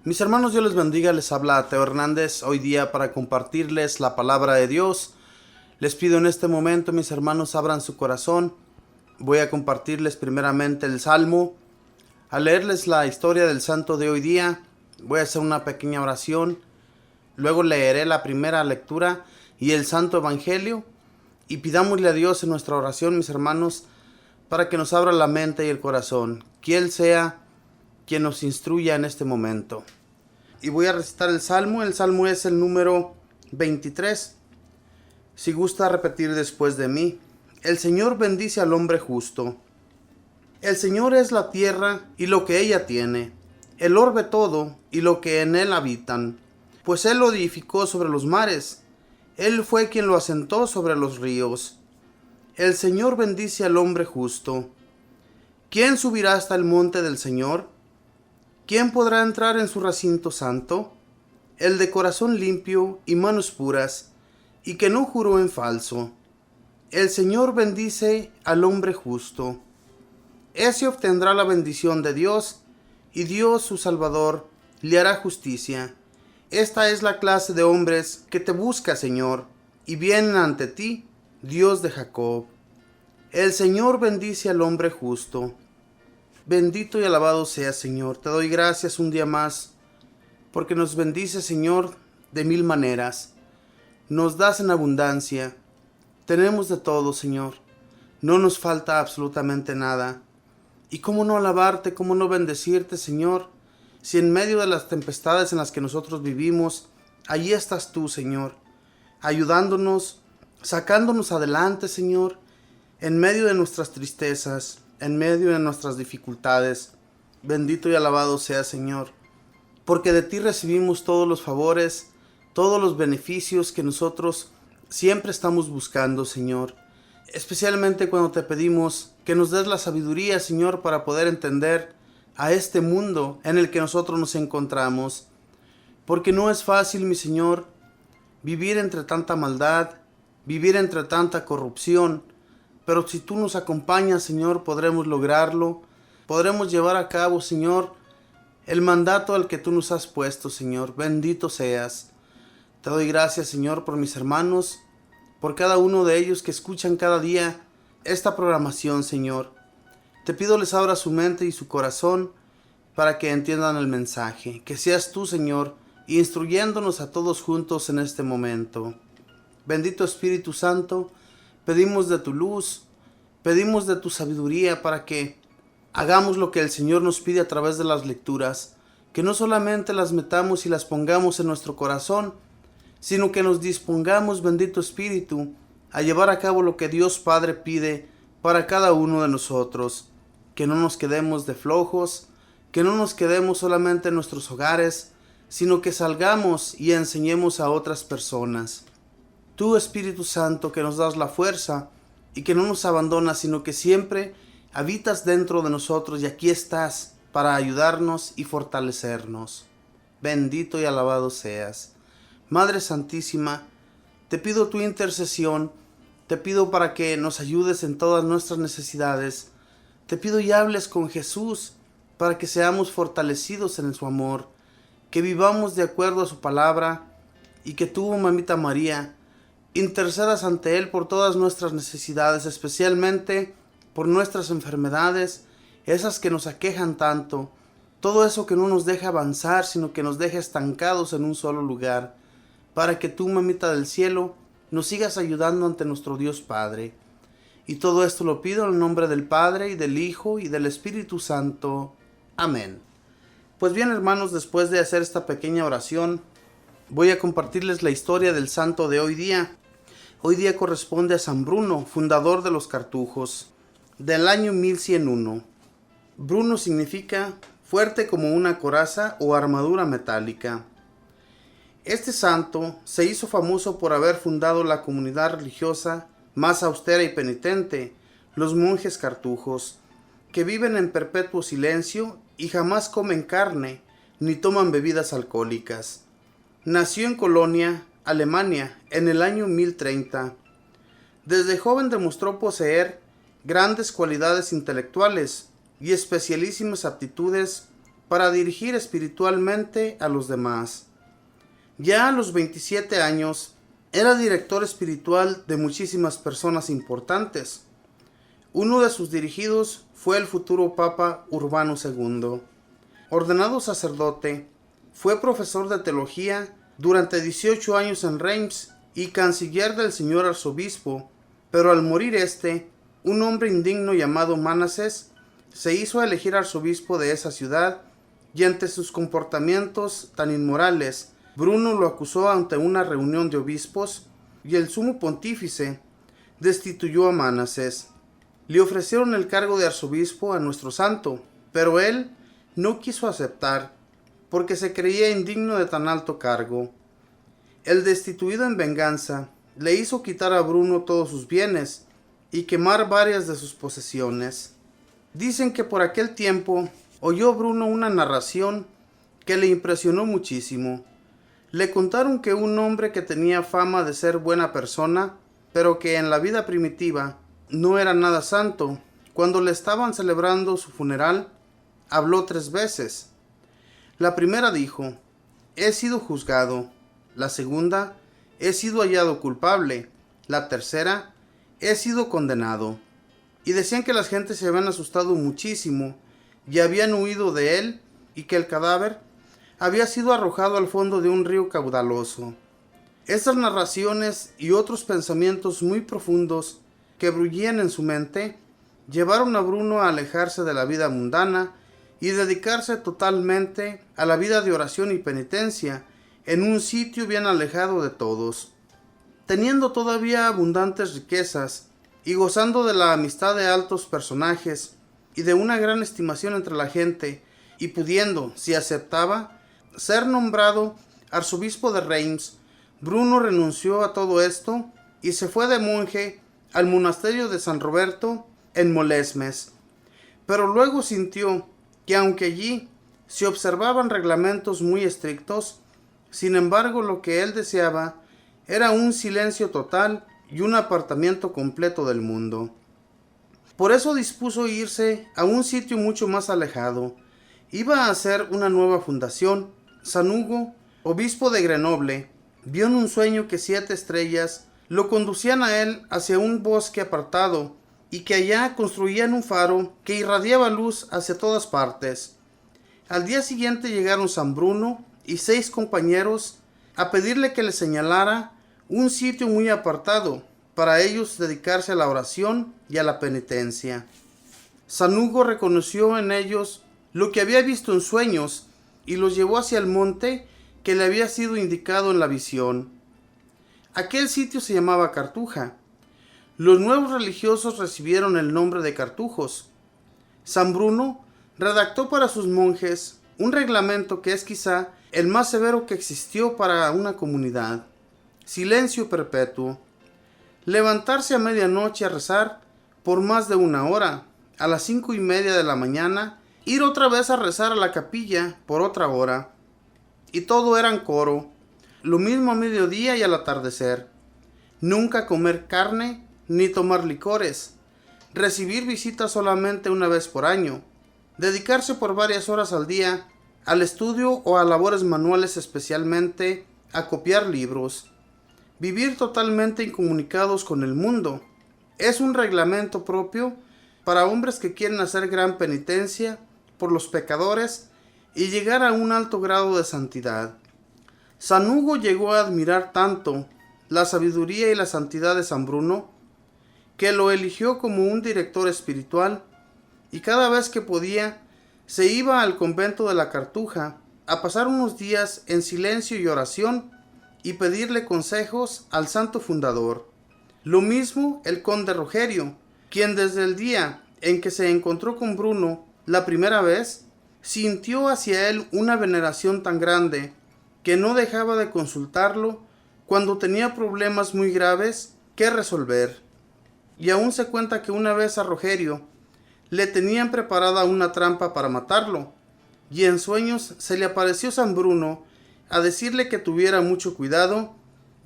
Mis hermanos, Dios les bendiga, les habla Teo Hernández hoy día para compartirles la palabra de Dios. Les pido en este momento, mis hermanos, abran su corazón. Voy a compartirles primeramente el Salmo. Al leerles la historia del santo de hoy día, voy a hacer una pequeña oración. Luego leeré la primera lectura y el santo evangelio. Y pidámosle a Dios en nuestra oración, mis hermanos, para que nos abra la mente y el corazón. Que Él sea quien nos instruya en este momento. Y voy a recitar el Salmo. El Salmo es el número 23. Si gusta repetir después de mí. El Señor bendice al hombre justo. El Señor es la tierra y lo que ella tiene, el orbe todo y lo que en él habitan. Pues Él lo edificó sobre los mares, Él fue quien lo asentó sobre los ríos. El Señor bendice al hombre justo. ¿Quién subirá hasta el monte del Señor? ¿Quién podrá entrar en su recinto santo? El de corazón limpio y manos puras, y que no juró en falso. El Señor bendice al hombre justo. Ese obtendrá la bendición de Dios, y Dios su Salvador le hará justicia. Esta es la clase de hombres que te busca, Señor, y vienen ante ti, Dios de Jacob. El Señor bendice al hombre justo. Bendito y alabado seas, Señor. Te doy gracias un día más, porque nos bendices, Señor, de mil maneras. Nos das en abundancia. Tenemos de todo, Señor. No nos falta absolutamente nada. ¿Y cómo no alabarte, cómo no bendecirte, Señor? Si en medio de las tempestades en las que nosotros vivimos, allí estás tú, Señor, ayudándonos, sacándonos adelante, Señor, en medio de nuestras tristezas, en medio de nuestras dificultades. Bendito y alabado sea, Señor, porque de ti recibimos todos los favores, todos los beneficios que nosotros siempre estamos buscando, Señor. Especialmente cuando te pedimos que nos des la sabiduría, Señor, para poder entender a este mundo en el que nosotros nos encontramos. Porque no es fácil, mi Señor, vivir entre tanta maldad, vivir entre tanta corrupción. Pero si tú nos acompañas, Señor, podremos lograrlo. Podremos llevar a cabo, Señor, el mandato al que tú nos has puesto, Señor. Bendito seas. Te doy gracias, Señor, por mis hermanos, por cada uno de ellos que escuchan cada día esta programación, Señor. Te pido les abra su mente y su corazón para que entiendan el mensaje. Que seas tú, Señor, instruyéndonos a todos juntos en este momento. Bendito Espíritu Santo, pedimos de tu luz, pedimos de tu sabiduría para que hagamos lo que el Señor nos pide a través de las lecturas. Que no solamente las metamos y las pongamos en nuestro corazón, sino que nos dispongamos, bendito Espíritu, a llevar a cabo lo que Dios Padre pide para cada uno de nosotros. Que no nos quedemos de flojos, que no nos quedemos solamente en nuestros hogares, sino que salgamos y enseñemos a otras personas. Tú, Espíritu Santo, que nos das la fuerza y que no nos abandonas, sino que siempre habitas dentro de nosotros y aquí estás para ayudarnos y fortalecernos. Bendito y alabado seas. Madre Santísima, te pido tu intercesión, te pido para que nos ayudes en todas nuestras necesidades. Te pido y hables con Jesús para que seamos fortalecidos en su amor, que vivamos de acuerdo a su palabra y que tú, mamita María, intercedas ante Él por todas nuestras necesidades, especialmente por nuestras enfermedades, esas que nos aquejan tanto, todo eso que no nos deja avanzar, sino que nos deja estancados en un solo lugar, para que tú, mamita del cielo, nos sigas ayudando ante nuestro Dios Padre. Y todo esto lo pido en el nombre del Padre, y del Hijo, y del Espíritu Santo. Amén. Pues bien, hermanos, después de hacer esta pequeña oración, voy a compartirles la historia del santo de hoy día. Hoy día corresponde a San Bruno, fundador de los cartujos, del año 1101. Bruno significa fuerte como una coraza o armadura metálica. Este santo se hizo famoso por haber fundado la comunidad religiosa más austera y penitente, los monjes cartujos, que viven en perpetuo silencio y jamás comen carne ni toman bebidas alcohólicas. Nació en Colonia, Alemania, en el año 1030. Desde joven demostró poseer grandes cualidades intelectuales y especialísimas aptitudes para dirigir espiritualmente a los demás. Ya a los 27 años, era director espiritual de muchísimas personas importantes. Uno de sus dirigidos fue el futuro Papa Urbano II. Ordenado sacerdote, fue profesor de teología durante 18 años en Reims y canciller del señor arzobispo, pero al morir un hombre indigno llamado Manases se hizo elegir arzobispo de esa ciudad, y ante sus comportamientos tan inmorales, Bruno lo acusó ante una reunión de obispos, y el sumo pontífice destituyó a Manases. Le ofrecieron el cargo de arzobispo a nuestro santo, pero él no quiso aceptar, porque se creía indigno de tan alto cargo. El destituido en venganza le hizo quitar a Bruno todos sus bienes y quemar varias de sus posesiones. Dicen que por aquel tiempo oyó Bruno una narración que le impresionó muchísimo. Le contaron que un hombre que tenía fama de ser buena persona, pero que en la vida primitiva no era nada santo, cuando le estaban celebrando su funeral, habló 3 veces. La primera dijo: he sido juzgado. La segunda: he sido hallado culpable. La tercera: he sido condenado. Y decían que las gentes se habían asustado muchísimo y habían huido de él, y que el cadáver había sido arrojado al fondo de un río caudaloso. Estas narraciones y otros pensamientos muy profundos que brullían en su mente llevaron a Bruno a alejarse de la vida mundana y dedicarse totalmente a la vida de oración y penitencia en un sitio bien alejado de todos. Teniendo todavía abundantes riquezas y gozando de la amistad de altos personajes y de una gran estimación entre la gente, y pudiendo, si aceptaba, ser nombrado arzobispo de Reims, Bruno renunció a todo esto y se fue de monje al monasterio de San Roberto en Molesmes. Pero luego sintió que aunque allí se observaban reglamentos muy estrictos, sin embargo lo que él deseaba era un silencio total y un apartamiento completo del mundo. Por eso dispuso irse a un sitio mucho más alejado. Iba a hacer una nueva fundación. San Hugo, obispo de Grenoble, vio en un sueño que 7 estrellas lo conducían a él hacia un bosque apartado, y que allá construían un faro que irradiaba luz hacia todas partes. Al día siguiente llegaron San Bruno y 6 compañeros a pedirle que les señalara un sitio muy apartado para ellos dedicarse a la oración y a la penitencia. San Hugo reconoció en ellos lo que había visto en sueños y los llevó hacia el monte que le había sido indicado en la visión. Aquel sitio se llamaba Cartuja. Los nuevos religiosos recibieron el nombre de cartujos. San Bruno redactó para sus monjes un reglamento que es quizá el más severo que existió para una comunidad: silencio perpetuo, levantarse a medianoche a rezar por más de 1 hora, a las 5:30 de la mañana, ir otra vez a rezar a la capilla por otra hora, y todo era en coro, lo mismo a mediodía y al atardecer. Nunca comer carne ni tomar licores, recibir visitas solamente 1 vez por año, dedicarse por varias horas al día al estudio o a labores manuales, especialmente a copiar libros, vivir totalmente incomunicados con el mundo. Es un reglamento propio para hombres que quieren hacer gran penitencia por los pecadores y llegar a un alto grado de santidad. San Hugo llegó a admirar tanto la sabiduría y la santidad de San Bruno que lo eligió como un director espiritual, y cada vez que podía se iba al convento de la Cartuja a pasar unos días en silencio y oración y pedirle consejos al santo fundador. Lo mismo el conde Rogerio, quien desde el día en que se encontró con Bruno la primera vez, sintió hacia él una veneración tan grande que no dejaba de consultarlo cuando tenía problemas muy graves que resolver. Y aún se cuenta que una vez a Rogerio le tenían preparada una trampa para matarlo, y en sueños se le apareció San Bruno a decirle que tuviera mucho cuidado,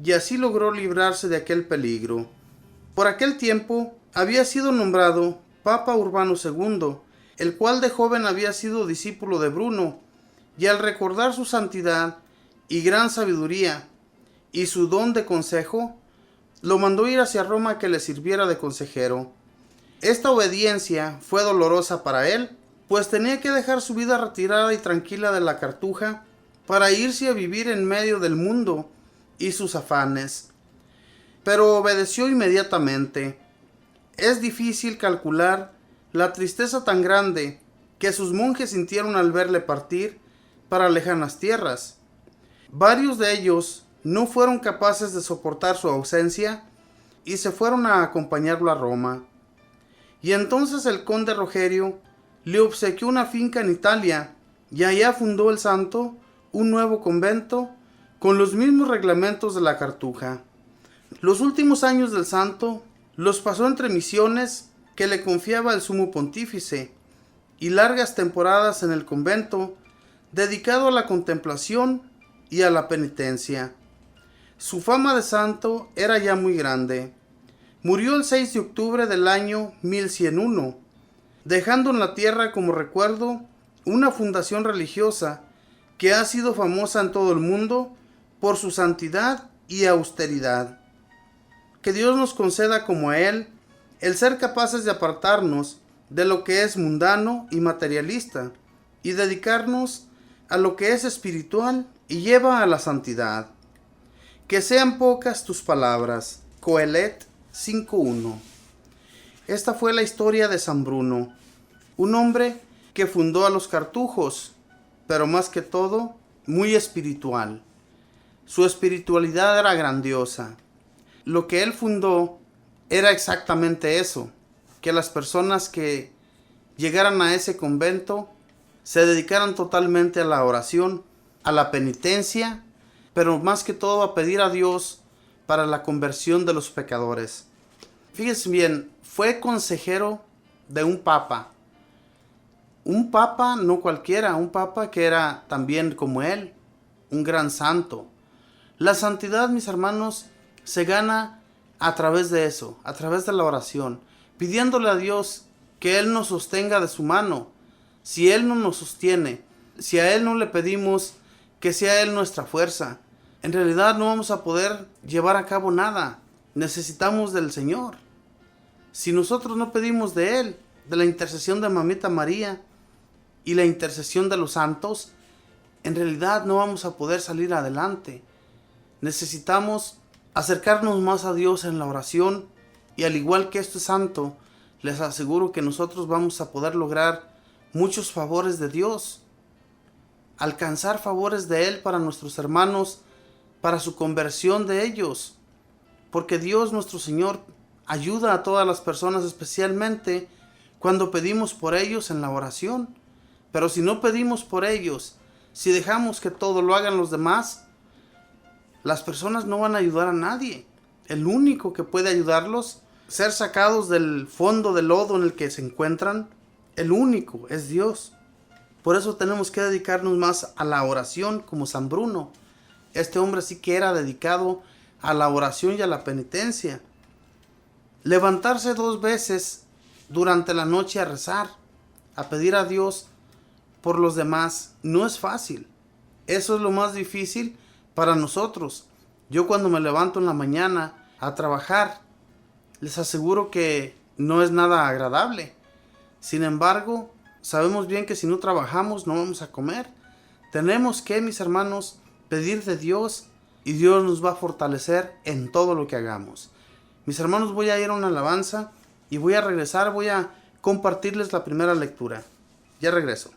y así logró librarse de aquel peligro. Por aquel tiempo había sido nombrado Papa Urbano II, el cual de joven había sido discípulo de Bruno, y al recordar su santidad y gran sabiduría y su don de consejo, lo mandó ir hacia Roma que le sirviera de consejero. Esta obediencia fue dolorosa para él, pues tenía que dejar su vida retirada y tranquila de la Cartuja para irse a vivir en medio del mundo y sus afanes. Pero obedeció inmediatamente. Es difícil calcular la tristeza tan grande que sus monjes sintieron al verle partir para lejanas tierras. Varios de ellos no fueron capaces de soportar su ausencia y se fueron a acompañarlo a Roma. Y entonces el conde Rogerio le obsequió una finca en Italia y allá fundó el santo un nuevo convento con los mismos reglamentos de la Cartuja. Los últimos años del santo los pasó entre misiones que le confiaba el sumo pontífice y largas temporadas en el convento dedicado a la contemplación y a la penitencia. Su fama de santo era ya muy grande. Murió el 6 de octubre del año 1101, dejando en la tierra como recuerdo una fundación religiosa que ha sido famosa en todo el mundo por su santidad y austeridad. Que Dios nos conceda como a Él el ser capaces de apartarnos de lo que es mundano y materialista y dedicarnos a lo que es espiritual y lleva a la santidad. Que sean pocas tus palabras. Coelet 5:1. Esta fue la historia de San Bruno, un hombre que fundó a los cartujos, pero más que todo, muy espiritual. Su espiritualidad era grandiosa. Lo que él fundó era exactamente eso, que las personas que llegaran a ese convento se dedicaran totalmente a la oración, a la penitencia, pero más que todo a pedir a Dios para la conversión de los pecadores. Fíjense bien, fue consejero de un papa no cualquiera, un papa que era también como él, un gran santo. La santidad, mis hermanos, se gana a través de eso, a través de la oración, pidiéndole a Dios que Él nos sostenga de su mano. Si Él no nos sostiene, si a Él no le pedimos que sea Él nuestra fuerza, en realidad no vamos a poder llevar a cabo nada. Necesitamos del Señor. Si nosotros no pedimos de Él, de la intercesión de Mamita María y la intercesión de los santos, en realidad no vamos a poder salir adelante. Necesitamos acercarnos más a Dios en la oración y al igual que este santo, les aseguro que nosotros vamos a poder lograr muchos favores de Dios, alcanzar favores de Él para nuestros hermanos, para su conversión de ellos, porque Dios nuestro Señor ayuda a todas las personas, especialmente cuando pedimos por ellos en la oración. Pero si no pedimos por ellos, si dejamos que todo lo hagan los demás, las personas no van a ayudar a nadie. El único que puede ayudarlos, ser sacados del fondo del lodo en el que se encuentran, el único es Dios. Por eso tenemos que dedicarnos más a la oración como San Bruno. Este hombre sí que era dedicado a la oración y a la penitencia. Levantarse 2 veces durante la noche a rezar, a pedir a Dios por los demás, no es fácil. Eso es lo más difícil para nosotros. Yo cuando me levanto en la mañana a trabajar, les aseguro que no es nada agradable. Sin embargo, sabemos bien que si no trabajamos no vamos a comer. Tenemos que, mis hermanos, pedir de Dios y Dios nos va a fortalecer en todo lo que hagamos. Mis hermanos, voy a ir a una alabanza y voy a regresar, voy a compartirles la primera lectura. Ya regreso.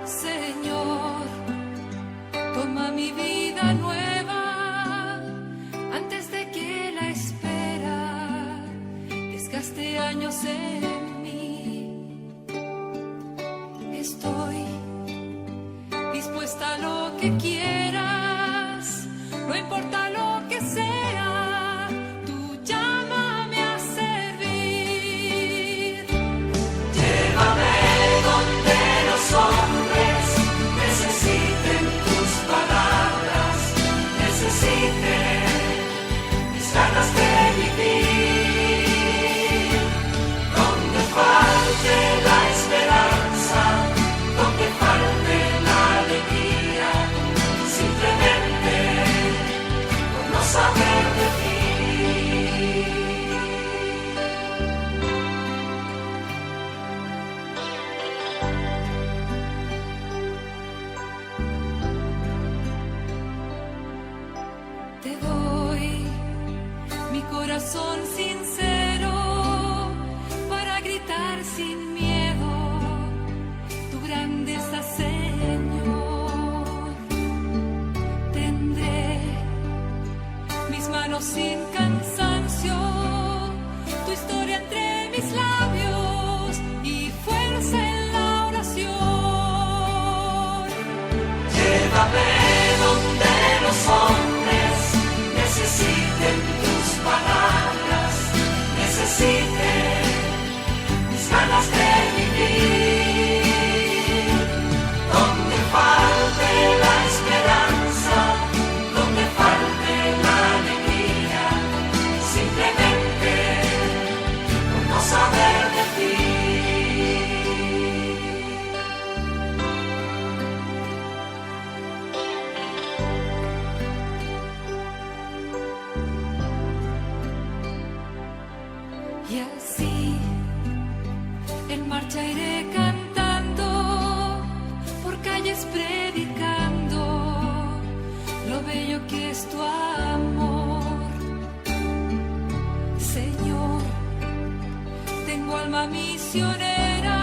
Señor, toma mi vida nueva antes de que la espera desgaste años en mí. Estoy dispuesta a lo que quieras, no importa lo que sea, tú llámame a servir. Llévame donde los hombres corazón sincero para gritar sin miedo tu grandeza, Señor. Tendré mis manos sin cansancio, tu historia entre mis labios y fuerza en la oración. Llévame donde los hombres necesiten tus palabras, necesiten mis ganas de vivir. Donde falte la esperanza, donde falte la alegría, simplemente por no saber de ti. Y así en marcha iré cantando, por calles predicando lo bello que es tu amor. Señor, tengo alma misionera,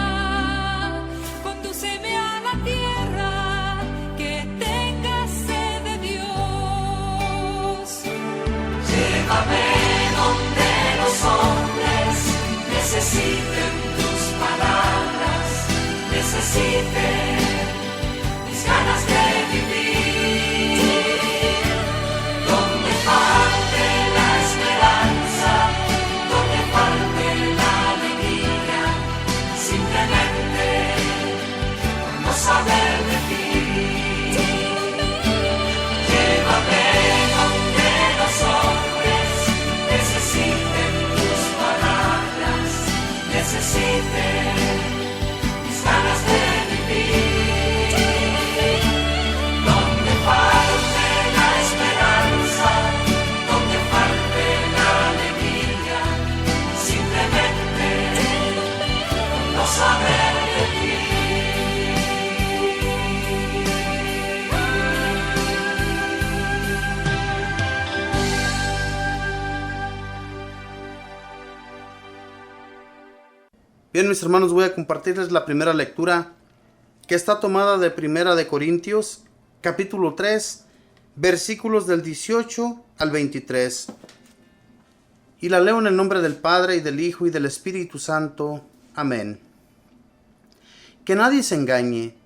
condúceme a la tierra que tenga sed de Dios. Llévame donde los hombres necesiten tus palabras, necesiten mis ganas de vivir. Donde falte la esperanza, donde falte la alegría, simplemente por no saber de ti. Llévame donde los hombres necesiten tus palabras, necesiten mis ganas de vivir. Donde falte la esperanza, donde falte la alegría, simplemente por no saber de ti. Bien, mis hermanos, voy a compartirles la primera lectura que está tomada de Primera de Corintios, capítulo 3, versículos del 18 al 23. Y la leo en el nombre del Padre, y del Hijo, y del Espíritu Santo. Amén. Que nadie se engañe.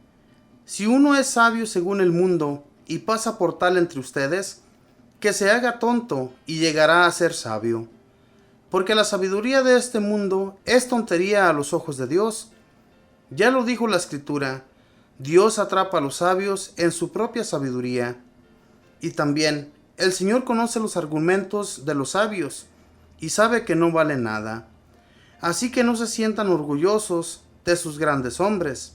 Si uno es sabio según el mundo, y pasa por tal entre ustedes, que se haga tonto, y llegará a ser sabio. Porque la sabiduría de este mundo es tontería a los ojos de Dios. Ya lo dijo la Escritura, Dios atrapa a los sabios en su propia sabiduría. Y también, el Señor conoce los argumentos de los sabios, y sabe que no valen nada. Así que no se sientan orgullosos de sus grandes hombres.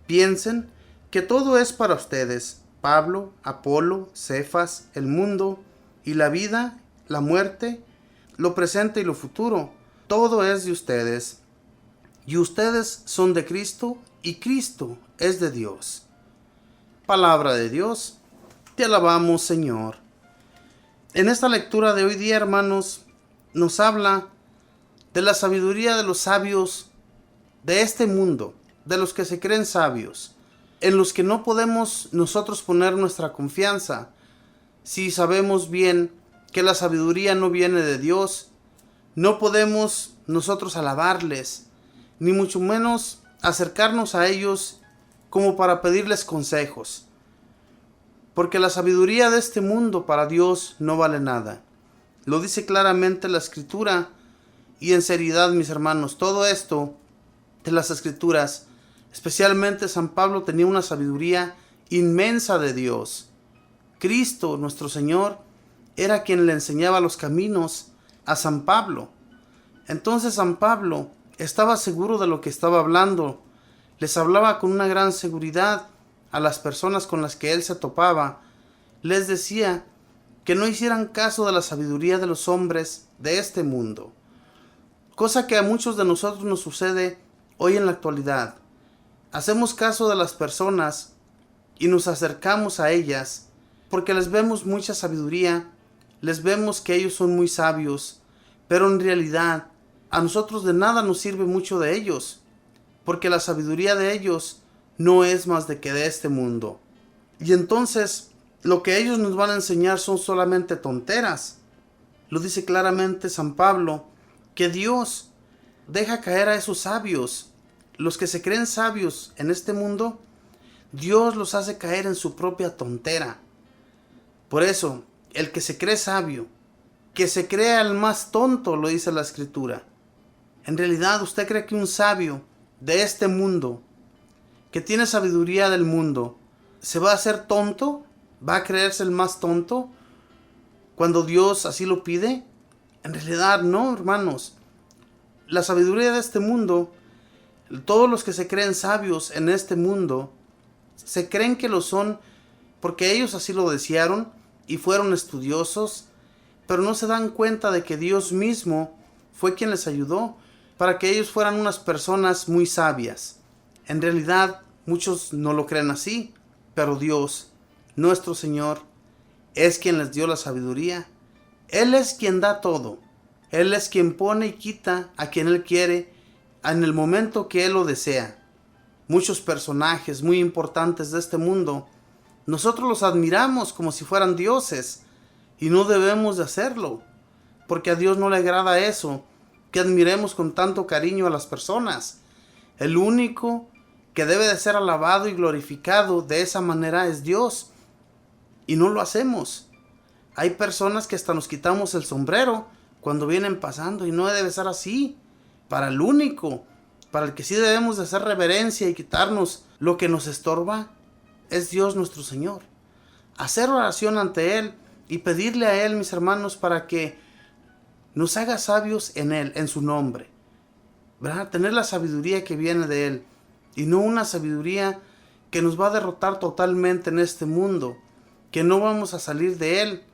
Piensen que todo es para ustedes, Pablo, Apolo, Cefas, el mundo, y la vida, la muerte, lo presente y lo futuro, todo es de ustedes. Y ustedes son de Cristo, y Cristo es de Dios. Palabra de Dios, te alabamos, Señor. En esta lectura de hoy día, hermanos, nos habla de la sabiduría de los sabios de este mundo, de los que se creen sabios, en los que no podemos nosotros poner nuestra confianza, si sabemos bien que la sabiduría no viene de Dios. No podemos nosotros alabarles, ni mucho menos acercarnos a ellos como para pedirles consejos, porque la sabiduría de este mundo para Dios no vale nada. Lo dice claramente la Escritura, y en seriedad, mis hermanos, todo esto de las Escrituras, especialmente San Pablo, tenía una sabiduría inmensa de Dios. Cristo, nuestro Señor, era quien le enseñaba los caminos a San Pablo. Entonces San Pablo estaba seguro de lo que estaba hablando. Les hablaba con una gran seguridad a las personas con las que él se topaba. Les decía que no hicieran caso de la sabiduría de los hombres de este mundo. Cosa que a muchos de nosotros nos sucede hoy en la actualidad. Hacemos caso de las personas y nos acercamos a ellas porque les vemos mucha sabiduría, les vemos que ellos son muy sabios, Pero en realidad, a nosotros de nada nos sirve mucho de ellos, porque la sabiduría de ellos no es más de que de este mundo. Y entonces, lo que ellos nos van a enseñar son solamente tonteras. Lo dice claramente San Pablo, que Dios deja caer a esos sabios. Los que se creen sabios en este mundo, Dios los hace caer en su propia tontera. Por eso, el que se cree sabio, que se crea el más tonto, lo dice la Escritura. En realidad, ¿usted cree que un sabio de este mundo, que tiene sabiduría del mundo, se va a hacer tonto? ¿Va a creerse el más tonto cuando Dios así lo pide? En realidad no, hermanos. La sabiduría de este mundo, todos los que se creen sabios en este mundo, se creen que lo son porque ellos así lo desearon y fueron estudiosos, pero no se dan cuenta de que Dios mismo fue quien les ayudó para que ellos fueran unas personas muy sabias. En realidad, muchos no lo creen así, pero Dios, nuestro Señor, es quien les dio la sabiduría. Él es quien da todo. Él es quien pone y quita a quien Él quiere en el momento que Él lo desea. Muchos personajes muy importantes de este mundo, nosotros los admiramos como si fueran dioses, y no debemos de hacerlo, porque a Dios no le agrada eso, que admiremos con tanto cariño a las personas. El único que debe de ser alabado y glorificado de esa manera es Dios, y no lo hacemos. Hay personas que hasta nos quitamos el sombrero cuando vienen pasando, y no debe ser así. Para el único, para el que sí debemos de hacer reverencia y quitarnos lo que nos estorba, es Dios nuestro Señor. Hacer oración ante Él y pedirle a Él, mis hermanos, para que nos haga sabios en Él, en su nombre, ¿verdad? Tener la sabiduría que viene de Él, y no una sabiduría que nos va a derrotar totalmente en este mundo, que no vamos a salir de Él.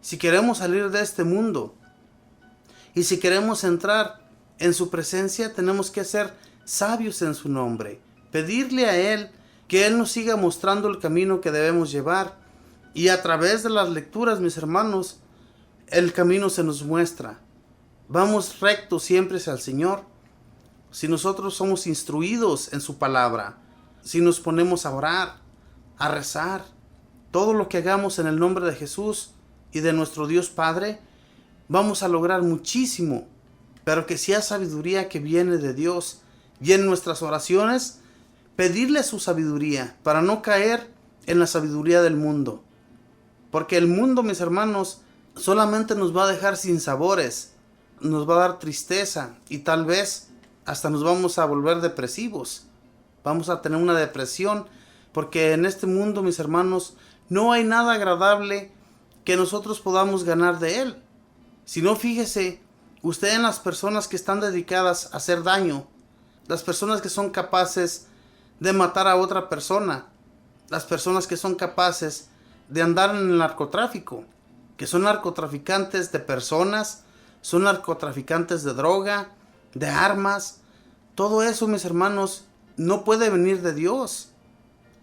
Si queremos salir de este mundo y si queremos entrar en su presencia, tenemos que ser sabios en su nombre, pedirle a Él que Él nos siga mostrando el camino que debemos llevar, y a través de las lecturas, mis hermanos, el camino se nos muestra. Vamos rectos siempre hacia el Señor si nosotros somos instruidos en su palabra, si nos ponemos a orar, a rezar. Todo lo que hagamos en el nombre de Jesús y de nuestro Dios Padre, vamos a lograr muchísimo, pero que sea sabiduría que viene de Dios, y en nuestras oraciones pedirle su sabiduría para no caer en la sabiduría del mundo, porque el mundo, mis hermanos, solamente nos va a dejar sin sabores, nos va a dar tristeza, y tal vez hasta nos vamos a volver depresivos. Vamos a tener una depresión, porque en este mundo, mis hermanos, no hay nada agradable que nosotros podamos ganar de él. Si no, fíjese usted en las personas que están dedicadas a hacer daño, las personas que son capaces de matar a otra persona, las personas que son capaces de andar en el narcotráfico, que son narcotraficantes de personas, son narcotraficantes de droga, de armas. Todo eso, mis hermanos, no puede venir de Dios.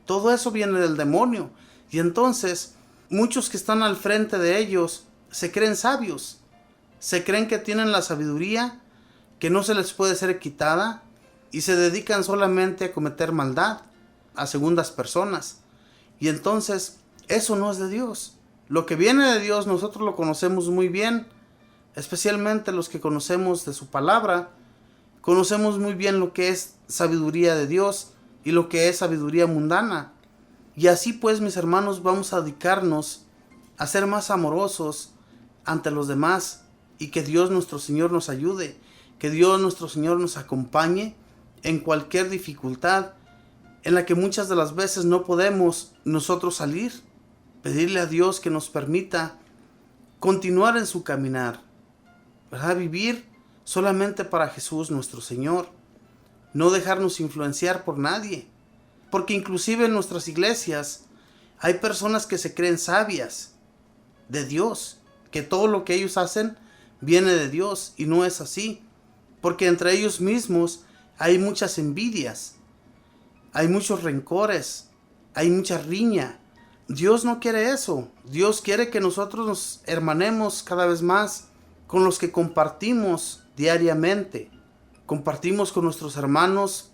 Todo eso viene del demonio. Y entonces, muchos que están al frente de ellos se creen sabios, se creen que tienen la sabiduría, que no se les puede ser quitada, y se dedican solamente a cometer maldad a segundas personas. Y entonces, eso no es de Dios. Lo que viene de Dios nosotros lo conocemos muy bien, especialmente los que conocemos de su palabra. Conocemos muy bien lo que es sabiduría de Dios y lo que es sabiduría mundana. Y así pues, mis hermanos, vamos a dedicarnos a ser más amorosos ante los demás, y que Dios nuestro Señor nos ayude, que Dios nuestro Señor nos acompañe en cualquier dificultad en la que muchas de las veces no podemos nosotros salir. Pedirle a Dios que nos permita continuar en su caminar, ¿verdad? Vivir solamente para Jesús nuestro Señor, no dejarnos influenciar por nadie, porque inclusive en nuestras iglesias hay personas que se creen sabias de Dios, que todo lo que ellos hacen viene de Dios, y no es así, porque entre ellos mismos hay muchas envidias, hay muchos rencores, hay mucha riña. Dios no quiere eso. Dios quiere que nosotros nos hermanemos cada vez más con los que compartimos diariamente. Compartimos con nuestros hermanos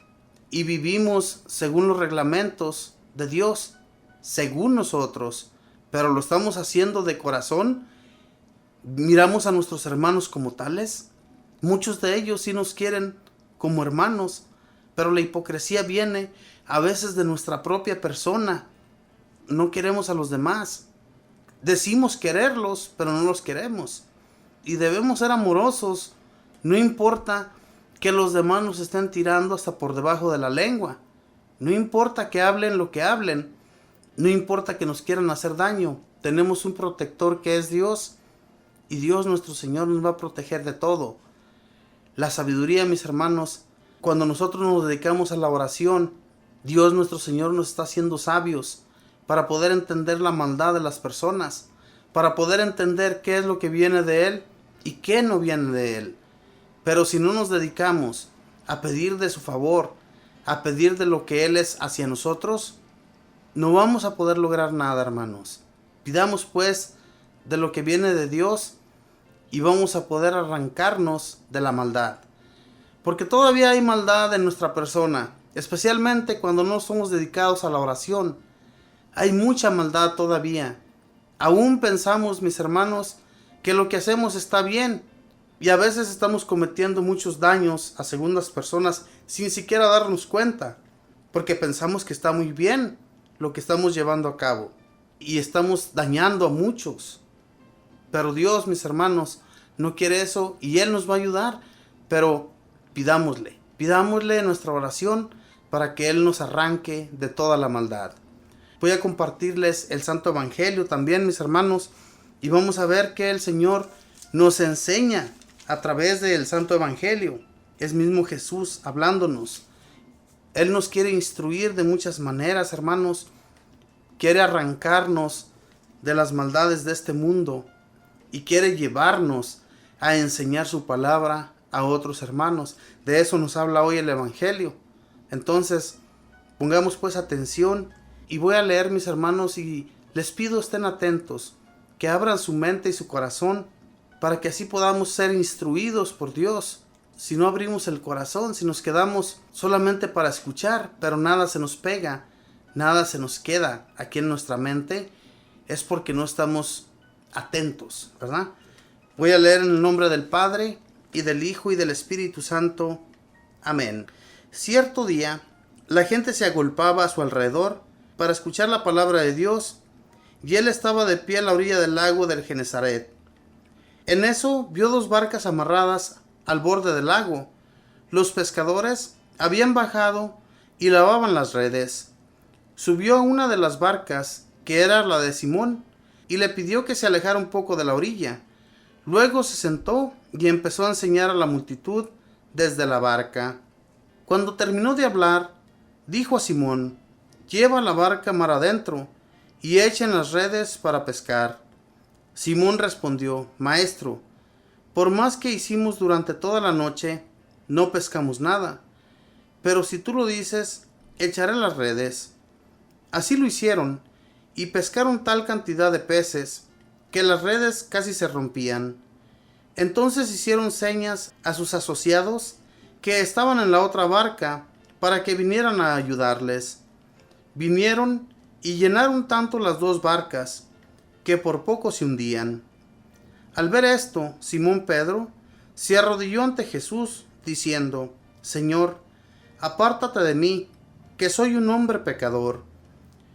y vivimos según los reglamentos de Dios, según nosotros, pero lo estamos haciendo de corazón. Miramos a nuestros hermanos como tales. Muchos de ellos sí nos quieren como hermanos, pero la hipocresía viene a veces de nuestra propia persona. No queremos a los demás. Decimos quererlos, pero no los queremos. Y debemos ser amorosos. No importa que los demás nos estén tirando hasta por debajo de la lengua. No importa que hablen lo que hablen. No importa que nos quieran hacer daño. Tenemos un protector que es Dios. Y Dios nuestro Señor nos va a proteger de todo. La sabiduría, mis hermanos, cuando nosotros nos dedicamos a la oración, Dios nuestro Señor nos está haciendo sabios para poder entender la maldad de las personas, para poder entender qué es lo que viene de Él y qué no viene de Él. Pero si no nos dedicamos a pedir de su favor, a pedir de lo que Él es hacia nosotros, no vamos a poder lograr nada, hermanos. Pidamos pues de lo que viene de Dios y vamos a poder arrancarnos de la maldad. Porque todavía hay maldad en nuestra persona, especialmente cuando no somos dedicados a la oración. Hay mucha maldad todavía. Aún pensamos, mis hermanos, que lo que hacemos está bien. Y a veces estamos cometiendo muchos daños a segundas personas sin siquiera darnos cuenta. Porque pensamos que está muy bien lo que estamos llevando a cabo. Y estamos dañando a muchos. Pero Dios, mis hermanos, no quiere eso y Él nos va a ayudar. Pero pidámosle en nuestra oración para que Él nos arranque de toda la maldad. Voy a compartirles el Santo Evangelio también, mis hermanos, y vamos a ver que el Señor nos enseña a través del Santo Evangelio. Es mismo Jesús hablándonos. Él nos quiere instruir de muchas maneras, hermanos. Quiere arrancarnos de las maldades de este mundo y quiere llevarnos a enseñar su palabra a otros hermanos. De eso nos habla hoy el Evangelio. Entonces, pongamos pues atención y voy a leer, mis hermanos, y les pido estén atentos, que abran su mente y su corazón para que así podamos ser instruidos por Dios. Si no abrimos el corazón, si nos quedamos solamente para escuchar, pero nada se nos pega, nada se nos queda aquí en nuestra mente, es porque no estamos atentos, ¿verdad? Voy a leer en el nombre del Padre, y del Hijo, y del Espíritu Santo. Amén. Cierto día, la gente se agolpaba a su alrededor para escuchar la palabra de Dios, y él estaba de pie a la orilla del lago del Genesaret. En eso vio dos barcas amarradas al borde del lago. Los pescadores habían bajado y lavaban las redes. Subió a una de las barcas, que era la de Simón, y le pidió que se alejara un poco de la orilla. Luego se sentó y empezó a enseñar a la multitud desde la barca. Cuando terminó de hablar, dijo a Simón: «Lleva la barca mar adentro y echen las redes para pescar». Simón respondió: «Maestro, por más que hicimos durante toda la noche, no pescamos nada. Pero si tú lo dices, echaré las redes». Así lo hicieron, y pescaron tal cantidad de peces que las redes casi se rompían. Entonces hicieron señas a sus asociados que estaban en la otra barca para que vinieran a ayudarles. Vinieron y llenaron tanto las dos barcas que por poco se hundían. Al ver esto, Simón Pedro se arrodilló ante Jesús diciendo: «Señor, apártate de mí, que soy un hombre pecador».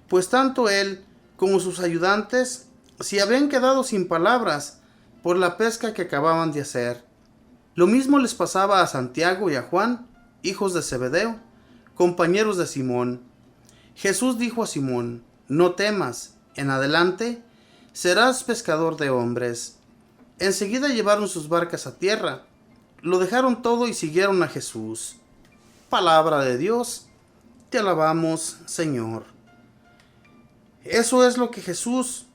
Pues tanto él como sus ayudantes se habían quedado sin palabras por la pesca que acababan de hacer. Lo mismo les pasaba a Santiago y a Juan, hijos de Zebedeo, compañeros de Simón. Jesús dijo a Simón: «No temas, en adelante serás pescador de hombres». Enseguida llevaron sus barcas a tierra, lo dejaron todo y siguieron a Jesús. Palabra de Dios, te alabamos, Señor. Eso es lo que Jesús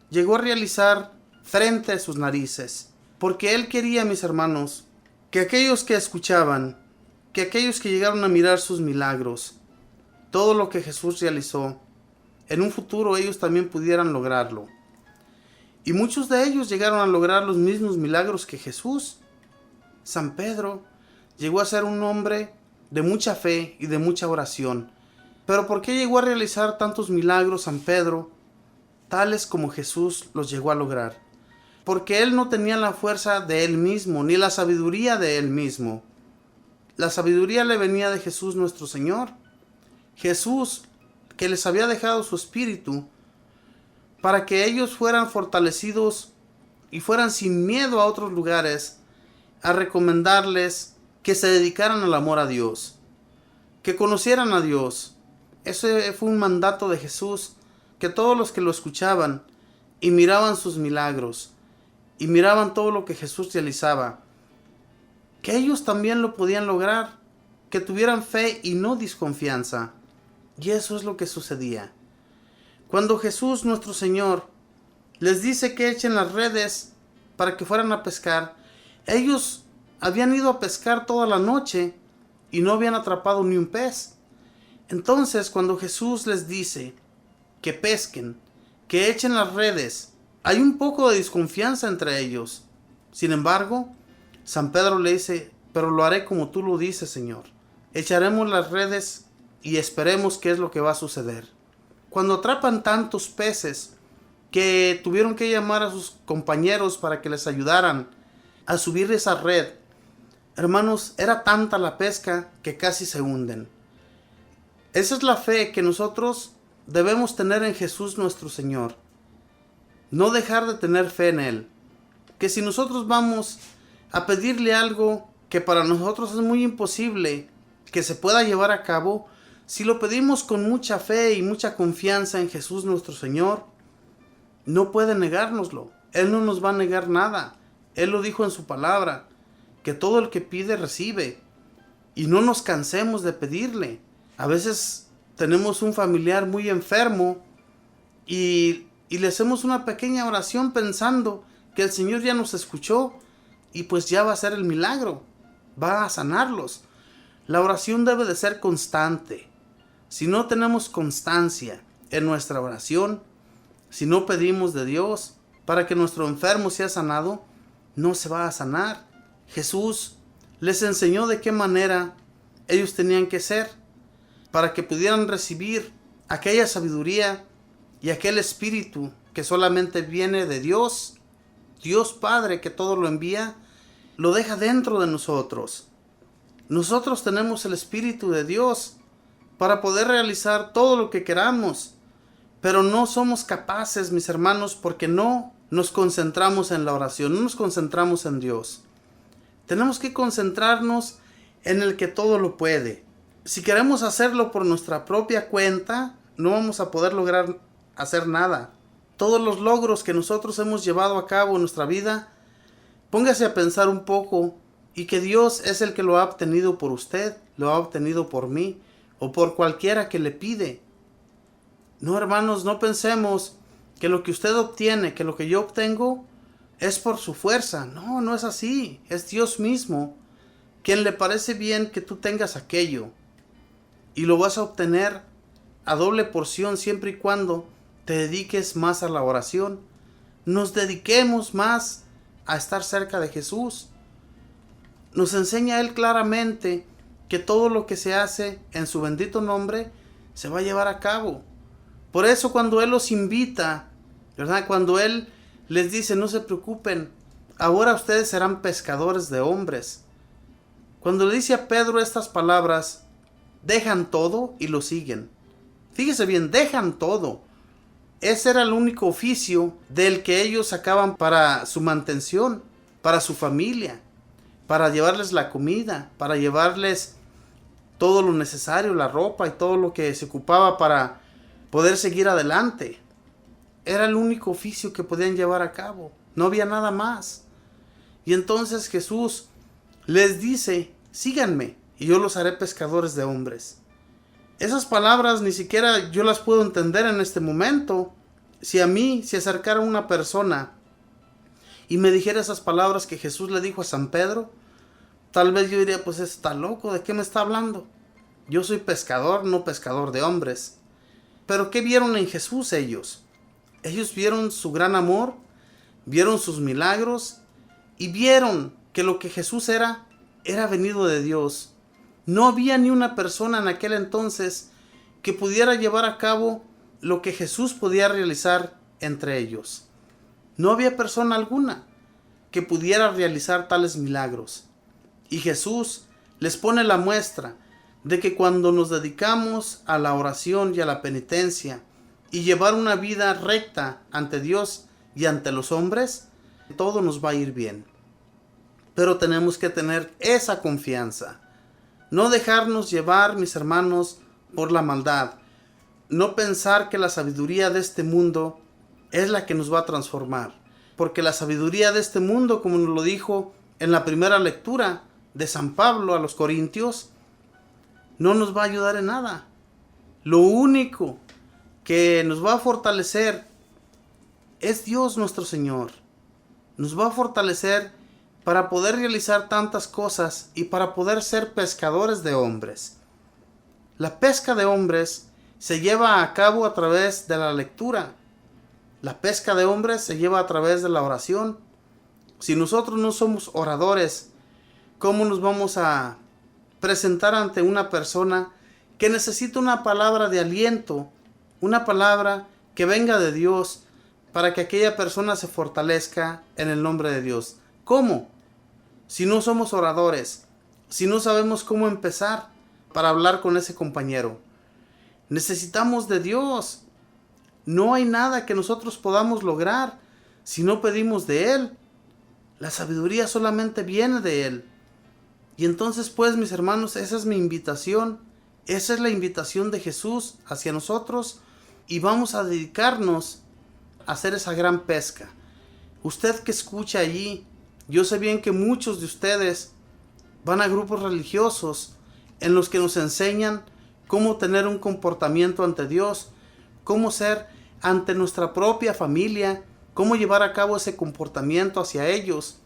llegó a realizar frente a sus narices, porque Él quería, mis hermanos, que aquellos que escuchaban, que aquellos que llegaron a mirar sus milagros, todo lo que Jesús realizó, en un futuro ellos también pudieran lograrlo. Y muchos de ellos llegaron a lograr los mismos milagros que Jesús. San Pedro llegó a ser un hombre de mucha fe y de mucha oración. Pero ¿por qué llegó a realizar tantos milagros San Pedro, tales como Jesús los llegó a lograr? Porque él no tenía la fuerza de él mismo, ni la sabiduría de él mismo. La sabiduría le venía de Jesús nuestro Señor. Jesús, que les había dejado su espíritu, para que ellos fueran fortalecidos y fueran sin miedo a otros lugares, a recomendarles que se dedicaran al amor a Dios, que conocieran a Dios. Ese fue un mandato de Jesús, que todos los que lo escuchaban y miraban sus milagros, y miraban todo lo que Jesús realizaba, que ellos también lo podían lograr, que tuvieran fe y no desconfianza. Y eso es lo que sucedía. Cuando Jesús, nuestro Señor, les dice que echen las redes para que fueran a pescar, ellos habían ido a pescar toda la noche y no habían atrapado ni un pez. Entonces, cuando Jesús les dice que pesquen, que echen las redes, hay un poco de desconfianza entre ellos. Sin embargo, San Pedro le dice: pero lo haré como tú lo dices, Señor. Echaremos las redes y esperemos qué es lo que va a suceder. Cuando atrapan tantos peces que tuvieron que llamar a sus compañeros para que les ayudaran a subir esa red, hermanos, era tanta la pesca que casi se hunden. Esa es la fe que nosotros debemos tener en Jesús nuestro Señor. No dejar de tener fe en Él. Que si nosotros vamos a pedirle algo que para nosotros es muy imposible que se pueda llevar a cabo, si lo pedimos con mucha fe y mucha confianza en Jesús nuestro Señor, no puede negárnoslo. Él no nos va a negar nada. Él lo dijo en su palabra, que todo el que pide recibe. Y no nos cansemos de pedirle. A veces tenemos un familiar muy enfermo y le hacemos una pequeña oración pensando que el Señor ya nos escuchó y pues ya va a ser el milagro, va a sanarlos. La oración debe de ser constante. Si no tenemos constancia en nuestra oración, si no pedimos de Dios para que nuestro enfermo sea sanado, no se va a sanar. Jesús les enseñó de qué manera ellos tenían que ser para que pudieran recibir aquella sabiduría y aquel espíritu que solamente viene de Dios. Dios Padre, que todo lo envía, lo deja dentro de nosotros. Nosotros tenemos el Espíritu de Dios para poder realizar todo lo que queramos, pero no somos capaces, mis hermanos, porque no nos concentramos en la oración, no nos concentramos en Dios. Tenemos que concentrarnos en el que todo lo puede. Si queremos hacerlo por nuestra propia cuenta, no vamos a poder lograr hacer nada. Todos los logros que nosotros hemos llevado a cabo en nuestra vida, póngase a pensar un poco y que Dios es el que lo ha obtenido por usted, lo ha obtenido por mí o por cualquiera que le pide. No, hermanos, no pensemos que lo que usted obtiene, que lo que yo obtengo es por su fuerza. No, no es así. Es Dios mismo quien le parece bien que tú tengas aquello y lo vas a obtener a doble porción siempre y cuando te dediques más a la oración. Nos dediquemos más a estar cerca de Jesús. Nos enseña Él claramente que todo lo que se hace en su bendito nombre se va a llevar a cabo. Por eso cuando Él los invita, ¿verdad? Cuando Él les dice: no se preocupen, ahora ustedes serán pescadores de hombres. Cuando le dice a Pedro estas palabras, dejan todo y lo siguen. Fíjese bien, dejan todo. Ese era el único oficio del que ellos sacaban para su mantención, para su familia, para llevarles la comida, para llevarles todo lo necesario, la ropa y todo lo que se ocupaba para poder seguir adelante. Era el único oficio que podían llevar a cabo. No había nada más. Y entonces Jesús les dice: síganme y yo los haré pescadores de hombres. Esas palabras ni siquiera yo las puedo entender en este momento. Si a mí se acercara una persona y me dijera esas palabras que Jesús le dijo a San Pedro, tal vez yo diría: pues está loco, ¿de qué me está hablando? Yo soy pescador, no pescador de hombres. Pero ¿qué vieron en Jesús ellos? Ellos vieron su gran amor, vieron sus milagros y vieron que lo que Jesús era venido de Dios. No había ni una persona en aquel entonces que pudiera llevar a cabo lo que Jesús podía realizar entre ellos. No había persona alguna que pudiera realizar tales milagros. Y Jesús les pone la muestra de que cuando nos dedicamos a la oración y a la penitencia y llevar una vida recta ante Dios y ante los hombres, todo nos va a ir bien. Pero tenemos que tener esa confianza. No dejarnos llevar, mis hermanos, por la maldad. No pensar que la sabiduría de este mundo es la que nos va a transformar. Porque la sabiduría de este mundo, como nos lo dijo en la primera lectura de San Pablo a los Corintios, no nos va a ayudar en nada. Lo único que nos va a fortalecer es Dios nuestro Señor. Nos va a fortalecer para poder realizar tantas cosas y para poder ser pescadores de hombres. La pesca de hombres se lleva a cabo a través de la lectura. La pesca de hombres se lleva a través de la oración. Si nosotros no somos oradores, ¿cómo nos vamos a presentar ante una persona que necesita una palabra de aliento, una palabra que venga de Dios para que aquella persona se fortalezca en el nombre de Dios? ¿Cómo? Si no somos oradores, si no sabemos cómo empezar para hablar con ese compañero. Necesitamos de Dios. No hay nada que nosotros podamos lograr si no pedimos de Él. La sabiduría solamente viene de Él. Y entonces, pues, mis hermanos, esa es mi invitación. Esa es la invitación de Jesús hacia nosotros. Y vamos a dedicarnos a hacer esa gran pesca. Usted que escucha allí, yo sé bien que muchos de ustedes van a grupos religiosos en los que nos enseñan cómo tener un comportamiento ante Dios, cómo ser ante nuestra propia familia, cómo llevar a cabo ese comportamiento hacia ellos.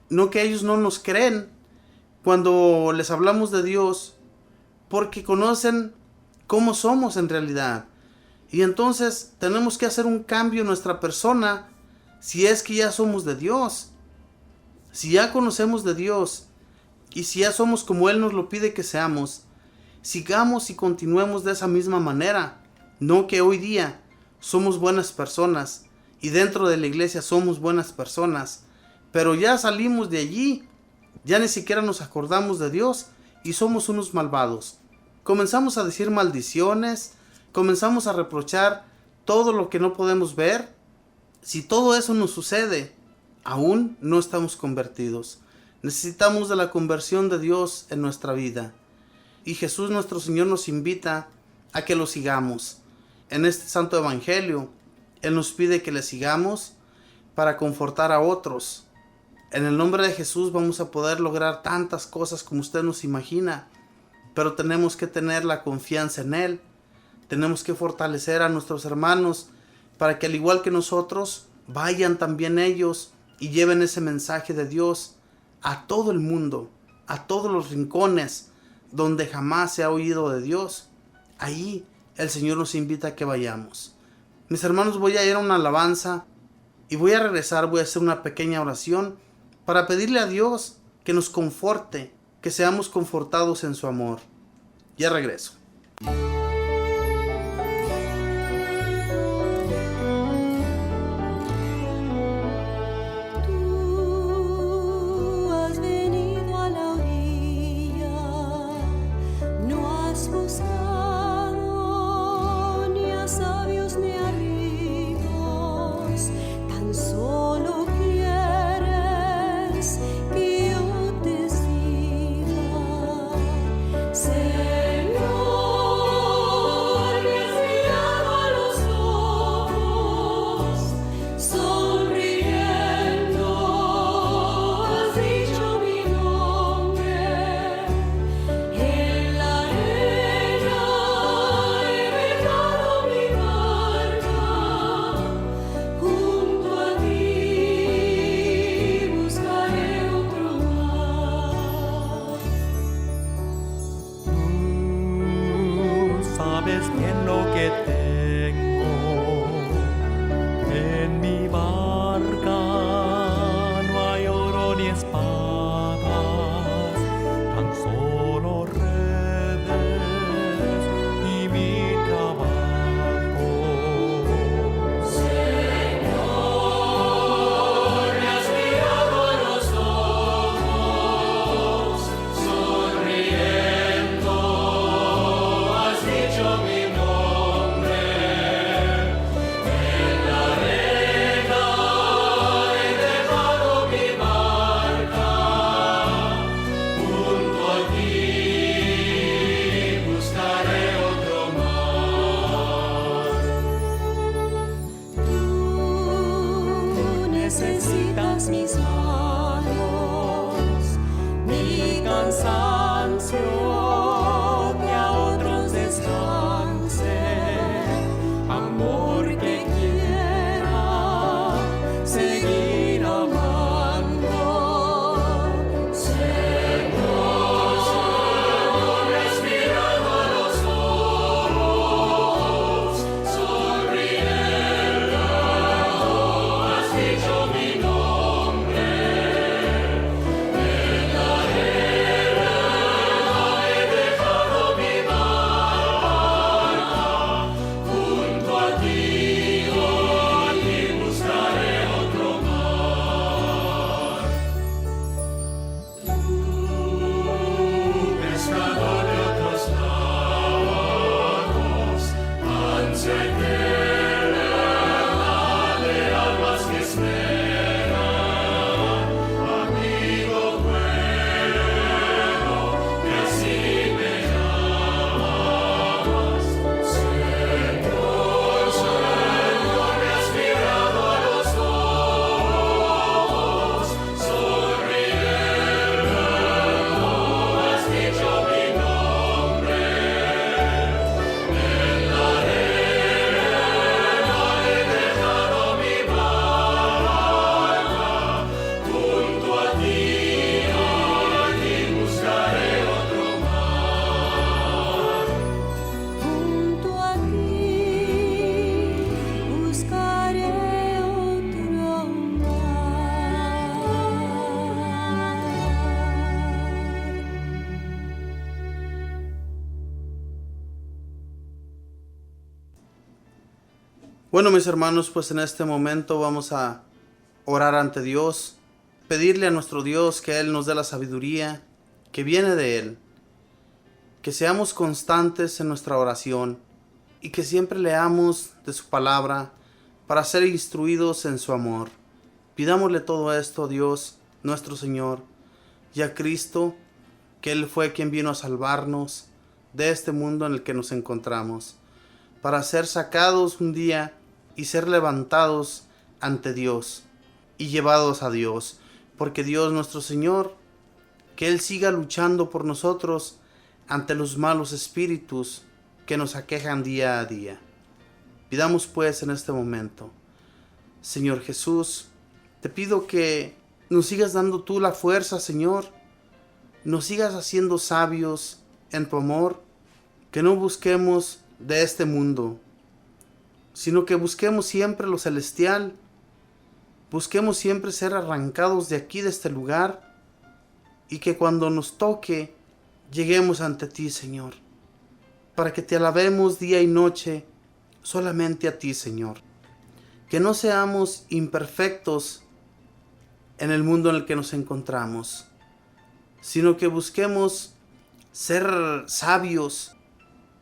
No que ellos no nos creen cuando les hablamos de Dios, porque conocen cómo somos en realidad. Y entonces tenemos que hacer un cambio en nuestra persona si es que ya somos de Dios. Si ya conocemos de Dios y si ya somos como Él nos lo pide que seamos, sigamos y continuemos de esa misma manera. No que hoy día somos buenas personas y dentro de la iglesia somos buenas personas, pero ya salimos de allí, ya ni siquiera nos acordamos de Dios y somos unos malvados. Comenzamos a decir maldiciones, comenzamos a reprochar todo lo que no podemos ver. Si todo eso nos sucede, aún no estamos convertidos. Necesitamos de la conversión de Dios en nuestra vida. Y Jesús nuestro Señor nos invita a que lo sigamos. En este Santo Evangelio, Él nos pide que le sigamos para confortar a otros. En el nombre de Jesús vamos a poder lograr tantas cosas como usted nos imagina, pero tenemos que tener la confianza en Él. Tenemos que fortalecer a nuestros hermanos para que al igual que nosotros, vayan también ellos y lleven ese mensaje de Dios a todo el mundo, a todos los rincones donde jamás se ha oído de Dios. Ahí el Señor nos invita a que vayamos. Mis hermanos, voy a ir a una alabanza y voy a regresar, voy a hacer una pequeña oración para pedirle a Dios que nos conforte, que seamos confortados en su amor. Ya regreso. Tú has venido a la orilla, no has buscado ni a sabios ni a ricos, tan solo quieres que yo te siga, Señor. necesitas mis manos, mi cansancio, que a otros descanse, amor que quiera seguir amando. Señor, Señor, respirando a los ojos, sonriendo, has dicho mi nombre. En la arena he dejado mi barca, junto a ti buscaré otro mar. Tú, pescador de otros lagos, ansia eterna de almas que esperan, amigo bueno, que así me llamas. Señor, Señor, me has mirado a los ojos, sonriendo, has dicho mi nombre. En la arena he dejado mi barca, junto a ti buscaré otro mar. Junto a ti buscaré otro mar. Bueno, mis hermanos, pues en este momento vamos a orar ante Dios, pedirle a nuestro Dios que Él nos dé la sabiduría que viene de Él, que seamos constantes en nuestra oración y que siempre leamos de su palabra para ser instruidos en su amor. Pidámosle todo esto a Dios, nuestro Señor, y a Cristo, que Él fue quien vino a salvarnos de este mundo en el que nos encontramos, para ser sacados un día y ser levantados ante Dios y llevados a Dios, porque Dios nuestro Señor, que Él siga luchando por nosotros ante los malos espíritus que nos aquejan día a día. Pidamos pues en este momento: Señor Jesús, te pido que nos sigas dando tú la fuerza, Señor, nos sigas haciendo sabios en tu amor, que no busquemos de este mundo, sino que busquemos siempre lo celestial, busquemos siempre ser arrancados de aquí, de este lugar, y que cuando nos toque, lleguemos ante ti, Señor, para que te alabemos día y noche, solamente a ti, Señor. Que no seamos imperfectos en el mundo en el que nos encontramos, sino que busquemos ser sabios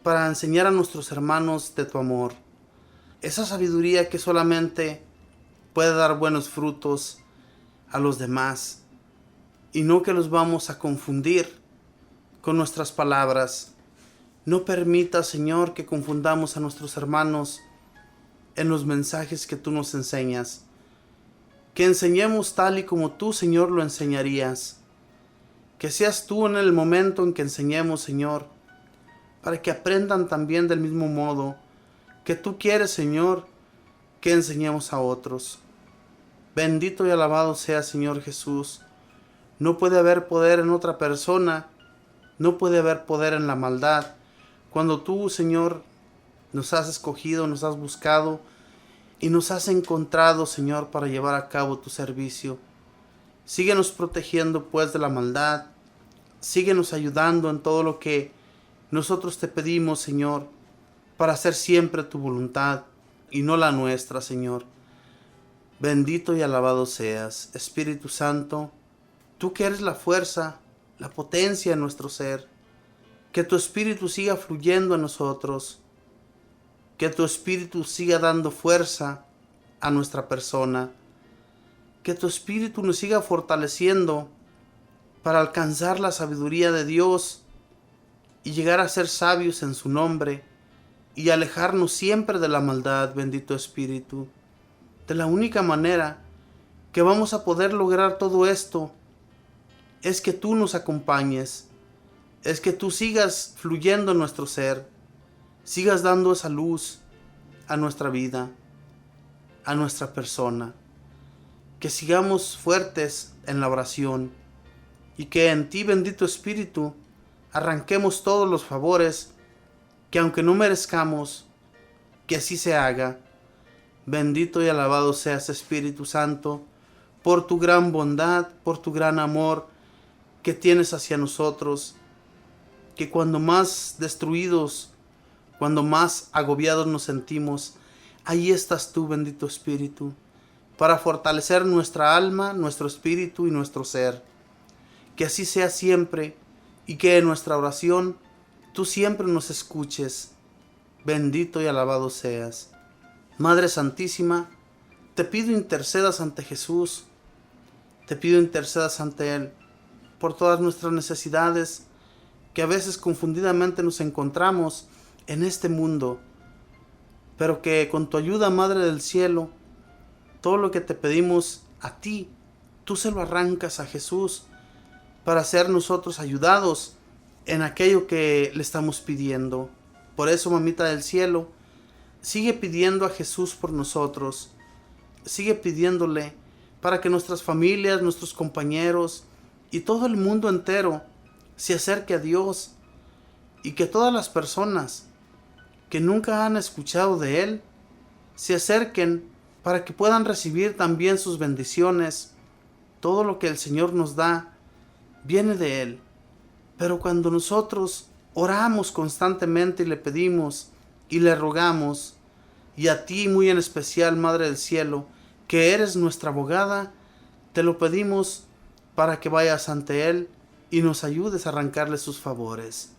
para enseñar a nuestros hermanos de tu amor. Esa sabiduría que solamente puede dar buenos frutos a los demás, y no que los vamos a confundir con nuestras palabras. No permita, Señor, que confundamos a nuestros hermanos en los mensajes que tú nos enseñas. Que enseñemos tal y como tú, Señor, lo enseñarías. Que seas tú en el momento en que enseñemos, Señor, para que aprendan también del mismo modo que tú quieres, Señor, que enseñemos a otros. Bendito y alabado sea, Señor Jesús. No puede haber poder en otra persona, no puede haber poder en la maldad, cuando tú, Señor, nos has escogido, nos has buscado y nos has encontrado, Señor, para llevar a cabo tu servicio. Síguenos protegiendo, pues, de la maldad. Síguenos ayudando en todo lo que nosotros te pedimos, Señor, para hacer siempre tu voluntad y no la nuestra, Señor. Bendito y alabado seas, Espíritu Santo, tú que eres la fuerza, la potencia en nuestro ser. Que tu Espíritu siga fluyendo en nosotros. Que tu Espíritu siga dando fuerza a nuestra persona. Que tu Espíritu nos siga fortaleciendo para alcanzar la sabiduría de Dios y llegar a ser sabios en su nombre y alejarnos siempre de la maldad, bendito Espíritu. De la única manera que vamos a poder lograr todo esto es que tú nos acompañes, es que tú sigas fluyendo en nuestro ser, sigas dando esa luz a nuestra vida, a nuestra persona, que sigamos fuertes en la oración y que en ti, bendito Espíritu, arranquemos todos los favores que aunque no merezcamos, que así se haga. Bendito y alabado seas, Espíritu Santo, por tu gran bondad, por tu gran amor que tienes hacia nosotros, que cuando más destruidos, cuando más agobiados nos sentimos, ahí estás tú, bendito Espíritu, para fortalecer nuestra alma, nuestro espíritu y nuestro ser. Que así sea siempre y que en nuestra oración tú siempre nos escuches. Bendito y alabado seas. Madre Santísima, te pido intercedas ante Jesús, te pido intercedas ante Él por todas nuestras necesidades que a veces confundidamente nos encontramos en este mundo, pero que con tu ayuda, Madre del Cielo, todo lo que te pedimos a ti, tú se lo arrancas a Jesús para ser nosotros ayudados en aquello que le estamos pidiendo. Por eso, Mamita del Cielo, sigue pidiendo a Jesús por nosotros, sigue pidiéndole para que nuestras familias, nuestros compañeros y todo el mundo entero se acerque a Dios y que todas las personas que nunca han escuchado de Él se acerquen para que puedan recibir también sus bendiciones. Todo lo que el Señor nos da viene de Él, pero cuando nosotros oramos constantemente y le pedimos y le rogamos, y a ti muy en especial, Madre del Cielo, que eres nuestra abogada, te lo pedimos para que vayas ante Él y nos ayudes a arrancarle sus favores.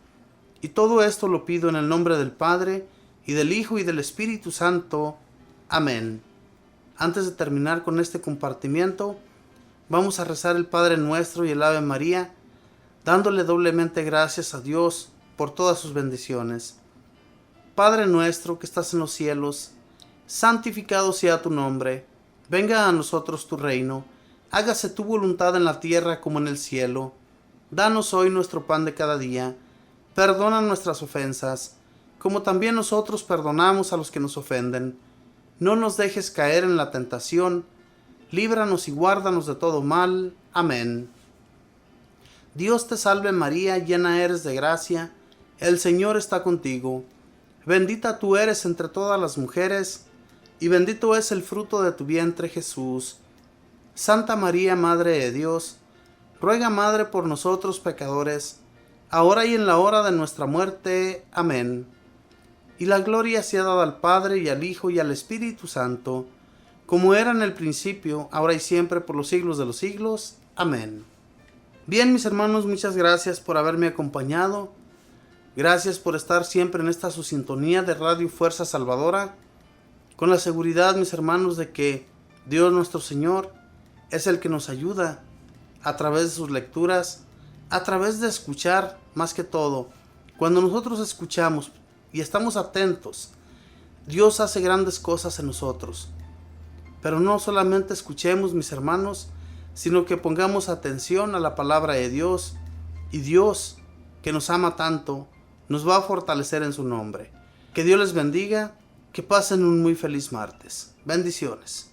Y todo esto lo pido en el nombre del Padre, y del Hijo, y del Espíritu Santo. Amén. Antes de terminar con este compartimiento, vamos a rezar el Padre Nuestro y el Ave María, dándole doblemente gracias a Dios por todas sus bendiciones. Padre nuestro que estás en los cielos, santificado sea tu nombre. Venga a nosotros tu reino. Hágase tu voluntad en la tierra como en el cielo. Danos hoy nuestro pan de cada día. Perdona nuestras ofensas, como también nosotros perdonamos a los que nos ofenden. No nos dejes caer en la tentación. Líbranos y guárdanos de todo mal. Amén. Dios te salve María, llena eres de gracia. El Señor está contigo. Bendita tú eres entre todas las mujeres, y bendito es el fruto de tu vientre, Jesús. Santa María, Madre de Dios, ruega, Madre, por nosotros pecadores, ahora y en la hora de nuestra muerte. Amén. Y la gloria sea dada al Padre, y al Hijo, y al Espíritu Santo, como era en el principio, ahora y siempre, por los siglos de los siglos. Amén. Bien, mis hermanos, muchas gracias por haberme acompañado. Gracias por estar siempre en esta su sintonía de Radio Fuerza Salvadora, con la seguridad, mis hermanos, de que Dios nuestro Señor es el que nos ayuda a través de sus lecturas, a través de escuchar más que todo. Cuando nosotros escuchamos y estamos atentos, Dios hace grandes cosas en nosotros. Pero no solamente escuchemos, mis hermanos, sino que pongamos atención a la palabra de Dios, y Dios, que nos ama tanto, nos va a fortalecer en su nombre. Que Dios les bendiga, que pasen un muy feliz martes. Bendiciones.